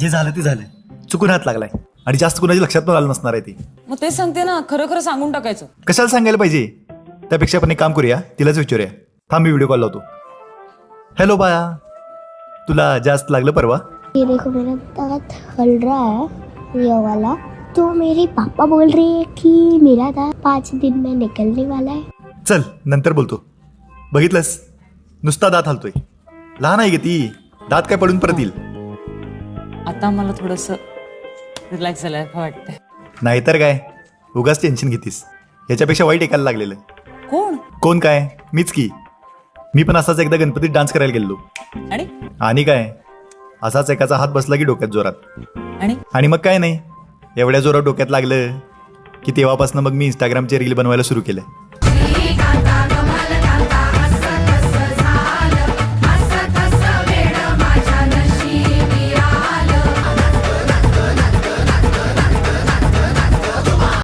जे झालं ते झालं, चुकून हात लागलाय आणि जास्त कुणाच्या लक्षात पण आलं नसणार आहे ते. मग तेच सांगते ना, खरं खरं सांगून टाकायचं. कशाला सांगायला पाहिजे? त्यापेक्षा आपण एक काम करूया, तिलाच विचारूया. थांब, मी व्हिडिओ कॉल लावतो. हॅलो बाया, तुला जास्त लागलं परवा? ये देखो मेरा दांत हल रहा है ये वाला, तो मेरे पापा बोल रहे हैं कि मेरा दांत 5 दिन में निकलने वाला है. चल नंतर बोलतो. बघितलंस, नुसता दात हलतोय. लहान आहे ग ती, दात काय पडून परत येईल. आता मला थोडस रिलॅक्स झालंय वाटतंय. नाहीतर काय, उगाच टेन्शन घेतीस. याच्यापेक्षा वाईट एकाला लागलेलं. कोण? कोण काय, मीच की. मी पण असाच एकदा गणपतीत डान्स करायला गेलो. आणि काय, असाच एकाचा हात बसला की डोक्यात जोरात. आणि मग काय नाही, एवढ्या जोरात डोक्यात लागलं की तेव्हापासून मग मी इंस्टाग्रामचे रील बनवायला सुरू केलं.